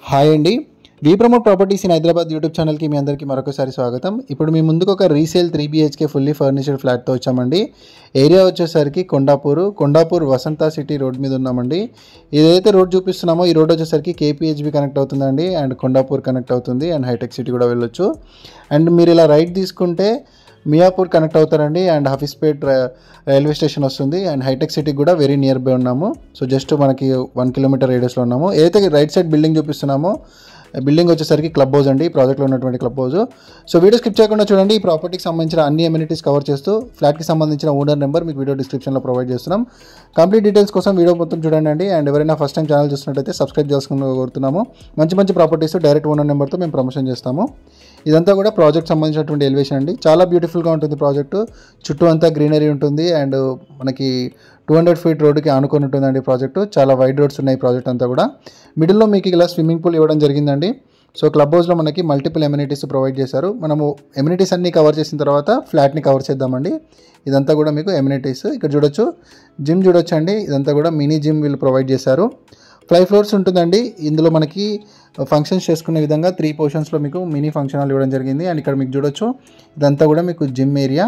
Hi అండి. We promote properties in Hyderabad YouTube ఛానల్కి మీ అందరికీ మరొకసారి స్వాగతం. ఇప్పుడు మీ ముందుకు ఒక రీసేల్ 3 BHK ఫుల్లీ ఫర్నిచర్డ్ ఫ్లాట్తో వచ్చామండి. ఏరియా వచ్చేసరికి కొండాపూర్ వసంత సిటీ రోడ్ మీద ఉన్నామండి. ఏదైతే రోడ్ చూపిస్తున్నామో ఈ రోడ్ వచ్చేసరికి KPHB కనెక్ట్ అవుతుందండి, అండ్ కొండాపూర్ కనెక్ట్ అవుతుంది, అండ్ హైటెక్ సిటీ కూడా వెళ్ళొచ్చు. అండ్ మీరు ఇలా రైట్ తీసుకుంటే మియాపూర్ కనెక్ట్ అవుతారండి, అండ్ హఫీస్పేట్ రైల్వే స్టేషన్ వస్తుంది, అండ్ హైటెక్ సిటీకి కూడా వెరీ నియర్ బై ఉన్నాము. సో జస్ట్ మనకి 1 కిలోమీటర్ రేడియస్లో ఉన్నాము. ఏదైతే రైట్ సైడ్ బిల్డింగ్ చూపిస్తున్నామో బిల్డింగ్ వచ్చేసరికి క్లబ్ హౌస్ అండి, ప్రాజెక్ట్లో ఉన్నటువంటి club house. So video skip చేయకుండా చూడండి. ఈ ప్రాపర్టీకి సంబంధించిన అన్ని అమ్యూనిటీస్ కవర్ చేస్తూ ఫ్లాట్కి సంబంధించిన ఓనర్ నెంబర్ మీకు వీడియో డిస్క్రిప్షన్లో ప్రొవైడ్ చేస్తున్నాం. కంప్లీట్ డీటెయిల్స్ కోసం వీడియో మొత్తం చూడండి అండి. అండ్ ఎవరైనా ఫస్ట్ టైం ఛానల్ చూసినట్టయితే సబ్స్క్రైబ్ చేసుకుని కోరుతున్నాము. మంచి ప్రాపర్టీస్ డైరెక్ట్ ఓనర్ నెంబర్తో మేము ప్రమోషన్ చేస్తాము. ఇదంతా కూడా ప్రాజెక్ట్ సంబంధించినటువంటి ఎలివేషన్ అండి. చాలా బ్యూటిఫుల్గా ఉంటుంది ప్రాజెక్టు. చుట్టూ అంతా గ్రీనరీ ఉంటుంది, అండ్ మనకి 200 ఫీట్ రోడ్డుకి ఆనుకొని ఉంటుందండి ప్రాజెక్టు. చాలా వైడ్ రోడ్స్ ఉన్నాయి ప్రాజెక్ట్ అంతా కూడా. మిడిల్లో మీకు ఇలా స్విమ్మింగ్ పూల్ ఇవ్వడం జరిగిందండి. సో క్లబ్ హౌస్లో మనకి మల్టిపుల్ ఎమ్యూనిటీస్ ప్రొవైడ్ చేశారు. మనము ఎమ్యూనిటీస్ అన్నీ కవర్ చేసిన తర్వాత ఫ్లాట్ని కవర్ చేద్దామండి. ఇదంతా కూడా మీకు ఎమ్యూనిటీస్. ఇక్కడ చూడొచ్చు, జిమ్ చూడొచ్చు అండి. ఇదంతా కూడా మినీ జిమ్ వీళ్ళు ప్రొవైడ్ చేశారు. 5 ఫ్లోర్స్ ఉంటుందండి. ఇందులో మనకి ఫంక్షన్స్ చేసుకునే విధంగా 3 పోర్షన్స్లో మీకు మినీ ఫంక్షన్ హాల్ ఇవ్వడం జరిగింది. అండ్ ఇక్కడ మీకు చూడొచ్చు, ఇదంతా కూడా మీకు జిమ్ ఏరియా.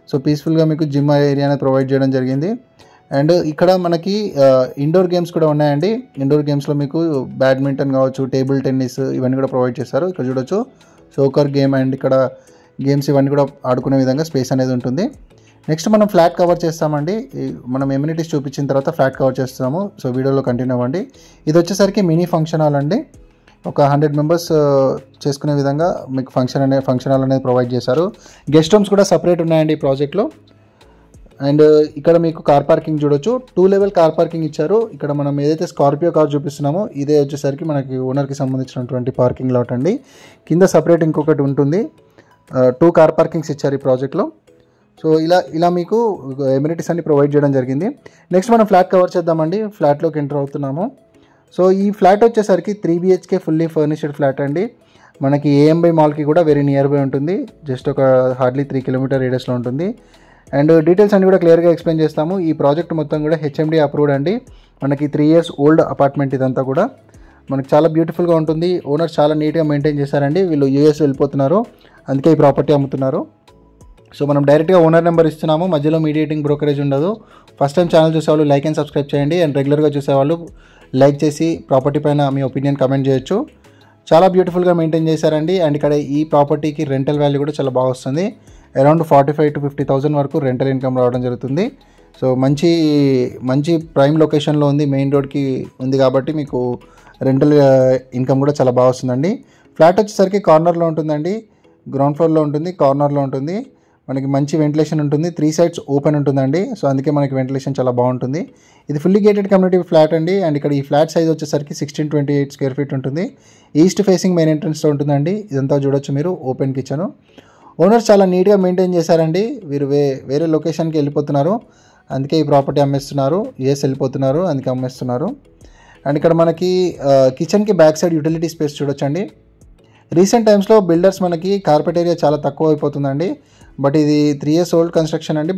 సో పీస్ఫుల్గా మీకు జిమ్ ఏరియా అనేది ప్రొవైడ్ చేయడం జరిగింది. అండ్ ఇక్కడ మనకి ఇండోర్ గేమ్స్ కూడా ఉన్నాయండి. ఇండోర్ గేమ్స్లో మీకు బ్యాడ్మింటన్ కావచ్చు, టేబుల్ టెన్నిస్ ఇవన్నీ కూడా ప్రొవైడ్ చేస్తారు. ఇక్కడ చూడొచ్చు సోకర్ గేమ్, అండ్ ఇక్కడ గేమ్స్ ఇవన్నీ కూడా ఆడుకునే విధంగా స్పేస్ అనేది ఉంటుంది. నెక్స్ట్ మనం ఫ్లాట్ కవర్ చేస్తామండి. మనం ఎమ్యూనిటీస్ చూపించిన తర్వాత ఫ్లాట్ కవర్ చేస్తాము. సో వీడియోలో కంటిన్యూ అవ్వండి. ఇది వచ్చేసరికి మినీ ఫంక్షన్ హాల్ అండి. ఒక 100 మెంబర్స్ చేసుకునే విధంగా మీకు ఫంక్షన్ హాల్ అనేది ప్రొవైడ్ చేశారు. గెస్ట్ రూమ్స్ కూడా సపరేట్ ఉన్నాయండి ఈ ప్రాజెక్ట్లో. అండ్ ఇక్కడ మీకు కార్ పార్కింగ్ చూడొచ్చు. 2 లెవెల్ కార్ పార్కింగ్ ఇచ్చారు. ఇక్కడ మనం ఏదైతే స్కార్పియో కార్ చూపిస్తున్నామో ఇదే వచ్చేసరికి మనకి ఓనర్కి సంబంధించినటువంటి పార్కింగ్ లాట్ అండి. కింద సపరేట్ ఇంకొకటి ఉంటుంది. 2 కార్ పార్కింగ్స్ ఇచ్చారు ఈ ప్రాజెక్ట్లో. సో ఇలా మీకు ఎమ్యూనిటీస్ అన్ని ప్రొవైడ్ చేయడం జరిగింది. నెక్స్ట్ మనం ఫ్లాట్ కవర్ చేద్దామండి. ఫ్లాట్లోకి ఎంటర్ అవుతున్నాము. సో ఈ ఫ్లాట్ వచ్చేసరికి 3 BHK ఫుల్లీ ఫర్నిచర్డ్ ఫ్లాట్ అండి. మనకి AMB మాల్కి కూడా వెరీ నియర్ బై ఉంటుంది. జస్ట్ ఒక హార్డ్లీ 3 కిలోమీటర్ రేడియస్లో ఉంటుంది. అండ్ డీటెయిల్స్ అన్ని కూడా క్లియర్గా ఎక్స్ప్లెయిన్ చేస్తాము. ఈ ప్రాజెక్ట్ మొత్తం కూడా HMD అప్రూవ్డ్ అండి. మనకి 3 years ఓల్డ్ అపార్ట్మెంట్ ఇదంతా కూడా. మనకి చాలా బ్యూటిఫుల్గా ఉంటుంది. ఓనర్స్ చాలా నీట్గా మెయింటైన్ చేశారండి. వీళ్ళు US వెళ్ళిపోతున్నారు, అందుకే ఈ ప్రాపర్టీ అమ్ముతున్నారు. సో మనం డైరెక్ట్గా ఓనర్ నెంబర్ ఇస్తున్నాము. మధ్యలో మీడియేటింగ్ బ్రోకరేజ్ ఉండదు. ఫస్ట్ టైం ఛానల్ చూసేవాళ్ళు లైక్ అండ్ సబ్స్క్రైబ్ చేయండి. అండ్ రెగ్యులర్గా చూసేవాళ్ళు లైక్ చేసి ప్రాపర్టీ పైన మీ ఒపీనియన్ కమెంట్ చేయొచ్చు. చాలా బ్యూటిఫుల్గా మెయింటైన్ చేశారండి. అండ్ ఇక్కడ ఈ ప్రాపర్టీకి రెంటల్ వాల్యూ కూడా చాలా బాగా వస్తుంది. అరౌండ్ 45,000 to 50,000 వరకు రెంటల్ ఇన్కమ్ రావడం జరుగుతుంది. సో మంచి ప్రైమ్ లొకేషన్లో ఉంది, మెయిన్ రోడ్కి ఉంది కాబట్టి మీకు రెంటల్ ఇన్కమ్ కూడా చాలా బాగా వస్తుందండి. ఫ్లాట్ వచ్చేసరికి కార్నర్లో ఉంటుందండి. గ్రౌండ్ ఫ్లోర్లో ఉంటుంది, కార్నర్లో ఉంటుంది. మనకి మంచి వెంటిలేషన్ ఉంటుంది. 3 sides ఓపెన్ ఉంటుందండి. సో అందుకే మనకి వెంటిలేషన్ చాలా బాగుంటుంది. ఇది ఫుల్లీ గేటెడ్ కమ్యూనిటీ ఫ్లాట్ అండి. అండ్ ఇక్కడ ఈ ఫ్లాట్ సైజ్ వచ్చేసరికి 1628 స్క్వేర్ ఫీట్ ఉంటుంది. ఈస్ట్ ఫేసింగ్ మెయిన్ ఎంట్రన్స్లో ఉంటుందండి. ఇదంతా చూడొచ్చు మీరు, ఓపెన్ కిచెన్. ఓనర్స్ చాలా నీట్గా మెయింటైన్ చేశారండి. వీరు వేరే లొకేషన్కి వెళ్ళిపోతున్నారు, అందుకే ఈ ప్రాపర్టీ అమ్మేస్తున్నారు. US వెళ్ళిపోతున్నారు, అందుకే అమ్మేస్తున్నారు. అండ్ ఇక్కడ మనకి కిచెన్కి బ్యాక్ సైడ్ యూటిలిటీ స్పేస్ చూడొచ్చండి. రీసెంట్ టైమ్స్లో బిల్డర్స్ మనకి కార్పెట్ ఏరియా చాలా తక్కువ అయిపోతుందండి. బట్ ఇది 3 years ఓల్డ్ కన్స్ట్రక్షన్ అండి.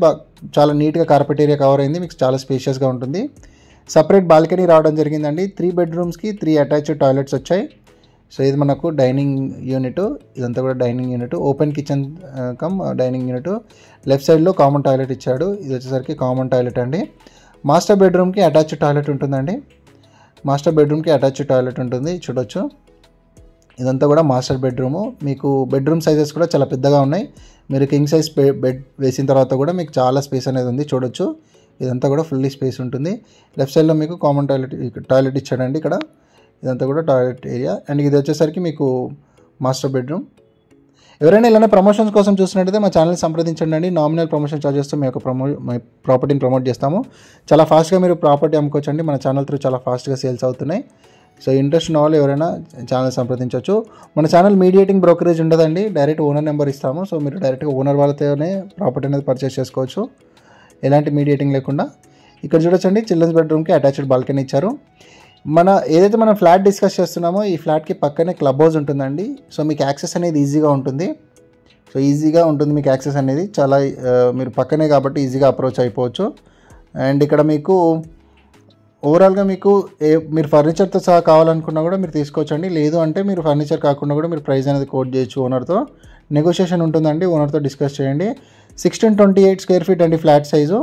చాలా నీట్గా కార్పెట్ ఏరియా కవర్ అయింది. మీకు చాలా స్పేషియస్గా ఉంటుంది. సపరేట్ బాల్కనీ రావడం జరిగిందండి. 3 bedrooms-కి 3 అటాచ్డ్ టాయిలెట్స్ వచ్చాయి. సో ఇది మనకు డైనింగ్ యూనిట్. ఇదంతా కూడా dining unit, open kitchen cum dining unit. Left సైడ్లో కామన్ టాయిలెట్ ఇచ్చాడు. ఇది వచ్చేసరికి కామన్ టాయిలెట్ అండి. మాస్టర్ బెడ్రూమ్కి అటాచ్డ్ టాయిలెట్ ఉంటుందండి. మాస్టర్ బెడ్రూమ్కి అటాచ్డ్ టాయిలెట్ ఉంటుంది, చూడొచ్చు. ఇదంతా కూడా మాస్టర్ బెడ్రూము. మీకు బెడ్రూమ్ సైజెస్ కూడా చాలా పెద్దగా ఉన్నాయి. మీరు కింగ్ సైజ్ బెడ్ వేసిన తర్వాత కూడా మీకు చాలా స్పేస్ అనేది ఉంది, చూడొచ్చు. ఇదంతా కూడా ఫుల్లీ స్పేస్ ఉంటుంది. లెఫ్ట్ సైడ్లో మీకు కామన్ టాయిలెట్ ఇచ్చాడండి ఇక్కడ. ఇదంతా కూడా టాయిలెట్ ఏరియా. అండ్ ఇది వచ్చేసరికి మీకు మాస్టర్ బెడ్రూమ్. ఎవరైనా ఇలానే ప్రమోషన్స్ కోసం చూసినట్టయితే మా ఛానల్ సంప్రదించండి అండి. నామినల్ ప్రమోషన్ చార్జెస్తో మీ యొక్క ప్రాపర్టీని ప్రమోట్ చేస్తాము. చాలా ఫాస్ట్గా మీరు ప్రాపర్టీ అమ్ముకోవచ్చండి. మన ఛానల్ త్రూ చాలా ఫాస్ట్గా సేల్స్ అవుతున్నాయి. సో ఇంట్రెస్ట్ ఉన్న వాళ్ళు ఎవరైనా ఛానల్ సంప్రదించవచ్చు. మన ఛానల్ మీడియేటింగ్ బ్రోకరేజ్ ఉండదండి. డైరెక్ట్ ఓనర్ నెంబర్ ఇస్తాము. సో మీరు డైరెక్ట్గా ఓనర్ వాళ్ళతోనే ప్రాపర్టీ అనేది పర్చేస్ చేసుకోవచ్చు, ఎలాంటి మీడియేటింగ్ లేకుండా. ఇక్కడ చూడొచ్చండి, చిల్డ్రన్స్ బెడ్రూమ్కి అటాచ్డ్ బాల్కనీ ఇచ్చారు. ఏదైతే మనం ఫ్లాట్ డిస్కస్ చేస్తున్నామో ఈ ఫ్లాట్కి పక్కనే క్లబ్ హౌస్ ఉంటుందండి. సో మీకు యాక్సెస్ అనేది ఈజీగా ఉంటుంది. మీకు యాక్సెస్ అనేది చాలా మీరు పక్కనే కాబట్టి ఈజీగా అప్రోచ్ అయిపోవచ్చు. అండ్ ఇక్కడ మీకు ఓవరాల్గా మీకు మీరు ఫర్నిచర్తో సహా కావాలనుకున్నా కూడా మీరు తీసుకోవచ్చండి. లేదు అంటే మీరు ఫర్నిచర్ కాకుండా కూడా మీరు ప్రైస్ అనేది కోట్ చేయొచ్చు. ఓనర్తో నెగోషియేషన్ ఉంటుందండి. ఓనర్తో డిస్కస్ చేయండి. 1628 స్క్వేర్ ఫీట్ అండి ఫ్లాట్ సైజు.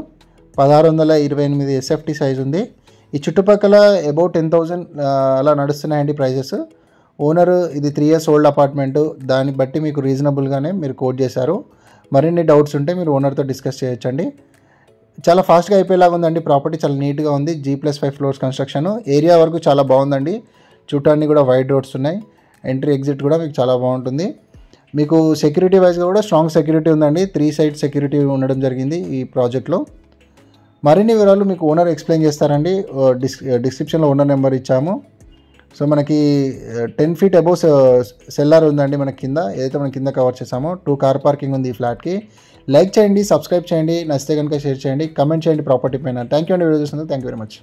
1628 ఎస్ఎఫ్టీ సైజు ఉంది. ఈ చుట్టుపక్కల అబౌట్ 10,000 అలా నడుస్తున్నాయండి ప్రైజెస్. ఓనర్ ఇది 3 years ఓల్డ్ అపార్ట్మెంటు, దాన్ని బట్టి మీకు రీజనబుల్గానే మీరు కోట్ చేశారు. మరిన్ని డౌట్స్ ఉంటే మీరు ఓనర్తో డిస్కస్ చేయొచ్చండి. చాలా ఫాస్ట్గా అయిపోయేలాగా ఉందండి. ప్రాపర్టీ చాలా నీట్గా ఉంది. G+5 floors construction. ఏరియా వరకు చాలా బాగుందండి. చూడటానికి కూడా వైడ్ రోడ్స్ ఉన్నాయి. ఎంట్రీ ఎగ్జిట్ కూడా మీకు చాలా బాగుంటుంది. మీకు సెక్యూరిటీ వైజ్గా కూడా స్ట్రాంగ్ సెక్యూరిటీ ఉందండి. 3 side సెక్యూరిటీ ఉండడం జరిగింది ఈ ప్రాజెక్ట్లో. మరిన్ని వివరాలు మీకు ఓనర్ ఎక్స్ప్లెయిన్ చేస్తారండి. డిస్క్రిప్షన్లో ఓనర్ నెంబర్ ఇచ్చాము. సో మనకి 10 feet అబోవ్ సెల్లార్ ఉందండి మన కింద, ఏదైతే మనం కింద కవర్ చేసామో. 2 car పార్కింగ్ ఉంది ఈ ఫ్లాట్కి. లైక్ చేయండి, సబ్స్క్రైబ్ చేయండి, నచ్చితే కనుక షేర్ చేయండి, కమెంట్ చేయండి ప్రాపర్టీ పైన. థ్యాంక్ యూ అండి వీడియో చూసినందుకు. Thank you very much.